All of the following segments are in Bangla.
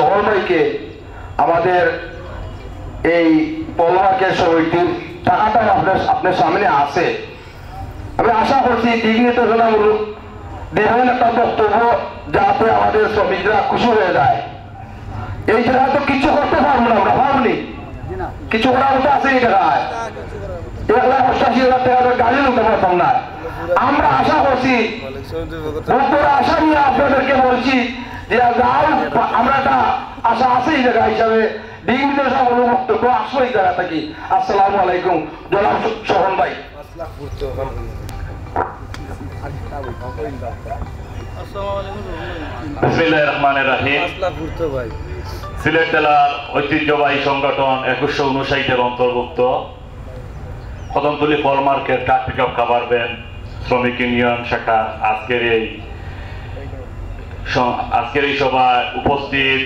সোহল ভাইকে আমাদের এই পলমার্কেট সমিতির টাকাটা আপনার সামনে আছে। আমি আশা করছি দিগ্নিত জনামূলক দেবেন একটা বক্তব্য যাতে আমাদের শ্রমিকরা খুশি হয়ে যায়। এই টাকা তো কিছু করতে পারবো না, আমরা ভাবনি কিছু করার মতো আছে এই টাকায় 1,88,000 টাকা গাড়ি নিতে পারতাম না। আমরা আশা করছি, আশা নিয়ে আপনাদেরকে বলছি যে আমরা একটা আশা আছে এই জায়গা হিসাবে ডিগ্রিতে বক্তব্য আসবো এই জায়গা থেকে। আসসালামু আলাইকুম জনাব সোহন ভাই। বিসমিল্লাহির রহমানির রহিম। সিলেট জেলার ঐতিহ্যবাহী সংগঠন 2159 অন্তর্ভুক্ত কদমতলী ফল মার্কেট ট্রাক পিক আপ খাবার ভ্যান শ্রমিক ইউনিয়ন শাখা আজকের এই সভায় উপস্থিত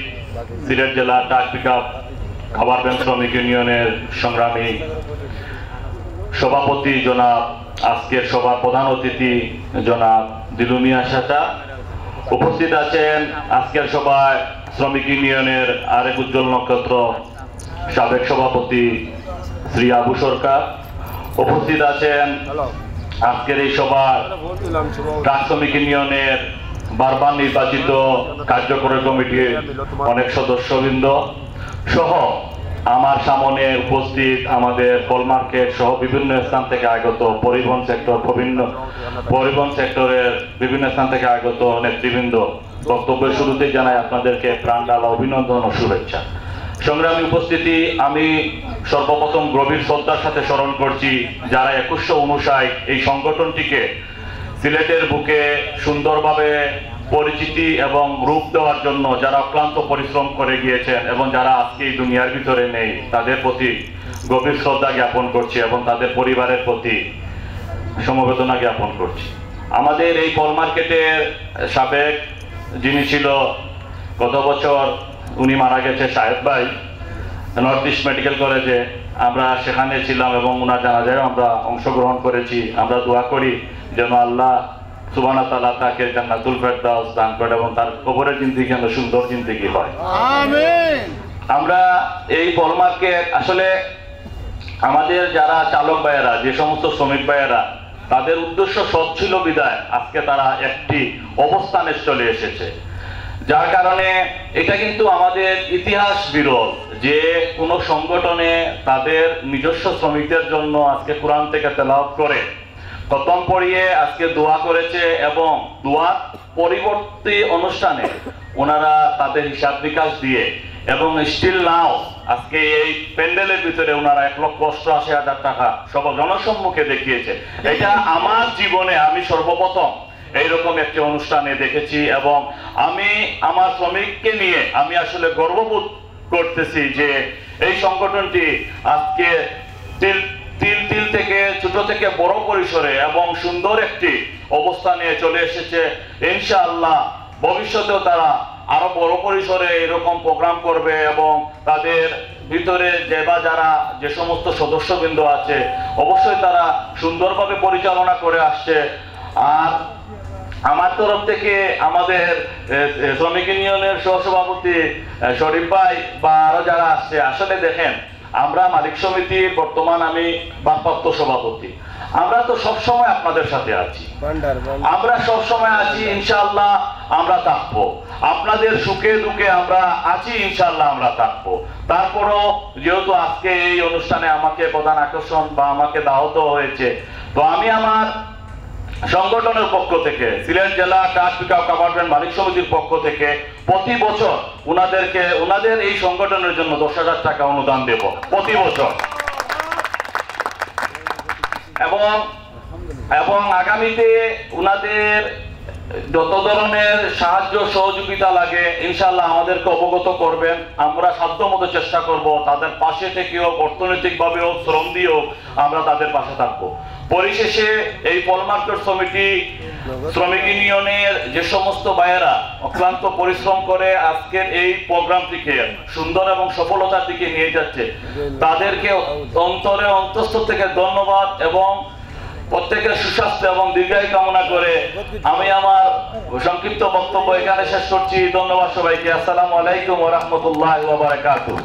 সিলেট জেলা ট্রাক পিক আপ খাবার ভ্যান শ্রমিক ইউনিয়নের সংগ্রামী সভাপতি জনাব, আজকের সভার প্রধান অতিথি জনাব দিলু মিয়া চাচা, উপস্থিত আছেন আজকের সভায় শ্রমিক ইউনিয়নের আরেক উজ্জ্বল নক্ষত্র সাবেক সভাপতি শ্রী আবু সরকার, উপস্থিত আছেন আজকের এই সভার ট্রাক শ্রমিক ইউনিয়নের বারবার নির্বাচিত কার্যকরী কমিটির অনেক সদস্যবৃন্দ সহ আমার সামনে উপস্থিত আমাদের ফল মার্কেট সহ বিভিন্ন স্থান থেকে আগত পরিবহন সেক্টরের বিভিন্ন স্থান থেকে আগত নেতৃবৃন্দ, বক্তব্যের শুরুতেই জানাই আপনাদেরকে প্রাণঢালা অভিনন্দন ও শুভেচ্ছা। সংগ্রামী উপস্থিতি, আমি সর্বপ্রথম গভীর শ্রদ্ধার সাথে স্মরণ করছি যারা 2159 এই সংগঠনটিকে সিলেটের বুকে সুন্দরভাবে পরিচিতি এবং রূপ দেওয়ার জন্য যারা অক্লান্ত পরিশ্রম করে গিয়েছেন এবং যারা আজকে এই দুনিয়ার ভিতরে নেই, তাদের প্রতি গভীর শ্রদ্ধা জ্ঞাপন করছি এবং তাদের পরিবারের প্রতি সমবেদনা জ্ঞাপন করছি। আমাদের এই ফল মার্কেটের সাবেক যিনি ছিল, গত বছর উনি মারা গেছে, সাহেব ভাই, নর্থ ইস্ট মেডিকেল কলেজে আমরা সেখানে ছিলাম এবং ওনার জানাজায় আমরা অংশগ্রহণ করেছি। আমরা দোয়া করি যেন আল্লাহ সুবহানাহু ওয়া তাআলা তাকে জান্নাতুল ফেরদাউস দান করেন এবং তার কবরের জিন্দেগি যেন সুন্দর জিন্দেগি হয়, আমিন। আমরা এই ফল মার্কেট আসলে আমাদের যারা চালক ভাইয়েরা, যে সমস্ত শ্রমিক ভাইয়েরা, তাদের উদ্দেশ্য সৎ ছিল বিদায় আজকে তারা একটি অবস্থানে চলে এসেছে, যার কারণে এটা কিন্তু আমাদের ইতিহাস বিরল যে কোনো সংগঠনে তাদের নিজস্ব শ্রমিকদের জন্য আজকে কোরআন থেকে তেলাওয়াত করে খতম পড়িয়ে আজকে দোয়া করেছে এবং দোয়ার পরিবর্তী অনুষ্ঠানে ওনারা তাদের হিসাব নিকাশ দিয়ে এবং স্টিল নাও আজকে এই প্যান্ডেলের ভিতরে ওনারা 1,88,000 টাকা সব জনসম্মুখে দেখিয়েছে। এটা আমার জীবনে আমি সর্বপ্রথম এইরকম একটি অনুষ্ঠানে দেখেছি এবং আমি আমার শ্রমিককে নিয়ে আমি আসলে গর্ববোধ করতেছি যে এই সংগঠনটি আজকে তিল থেকে ছোট থেকে বড় পরিসরে এবং সুন্দর একটি অবস্থানে চলে এসেছে। ইনশাআল্লাহ ভবিষ্যতেও তারা আরো বড় পরিসরে এরকম প্রোগ্রাম করবে এবং তাদের ভিতরে যে সমস্ত সদস্যবৃন্দ আছে অবশ্যই তারা সুন্দরভাবে পরিচালনা করে আসছে। আর আমার তরফ থেকে আমাদের শ্রমিক ইউনিয়নের সহসভাপতি শরীফ ভাই বা আরো যারা আসছে, আসলে দেখেন আমরা মালিক সমিতির বর্তমান আমি ভারপ্রাপ্ত সভাপতি, আমরা তো সবসময় আপনাদের সাথে আছি, আমরা সবসময় আছি, ইনশাআল্লাহ আমরা থাকবো, আপনাদের সুখে দুঃখে আমরা আছি, ইনশাআল্লাহ আমরা থাকবো। তারপরও যেহেতু আজকে এই অনুষ্ঠানে আমাকে প্রধান আকর্ষণ বা আমাকে দাওয়াত হয়েছে, তো আমি আমার সংগঠনের পক্ষ থেকে সিলেট জেলা ট্রাক পিক আপ খাবার ভ্যান মালিক সমিতির পক্ষ থেকে প্রতি বছর ওনাদের এই সংগঠনের জন্য 10,000 টাকা অনুদান দেব প্রতি বছর এবং আগামীতে ওনাদের যত ধরনের সাহায্য সহযোগিতা লাগে ইনশাআল্লাহ আমাদেরকে অবগত করবেন। আমরা সাধ্যমতো চেষ্টা করব তাদের পাশে থেকেও অর্থনৈতিকভাবেও শ্রম দিয়েও আমরা তাদের পাশে থাকবো। পরিশেষে এই ফল মার্কেট সমিতি শ্রমিক ইউনিয়নের যে সমস্ত ভাইয়েরা অক্লান্ত পরিশ্রম করে আজকের এই প্রোগ্রামটিকে সুন্দর এবং সফলতার দিকে নিয়ে যাচ্ছে, তাদেরকে অন্তরে অন্তঃস্থ থেকে ধন্যবাদ এবং প্রত্যেকের সুস্বাস্থ্য এবং দীর্ঘায়ু কামনা করে আমি আমার সংক্ষিপ্ত বক্তব্য এখানে শেষ করছি। ধন্যবাদ সবাইকে। আসসালামু আলাইকুম ওয়া রাহমাতুল্লাহি ওয়া বারাকাতুহু।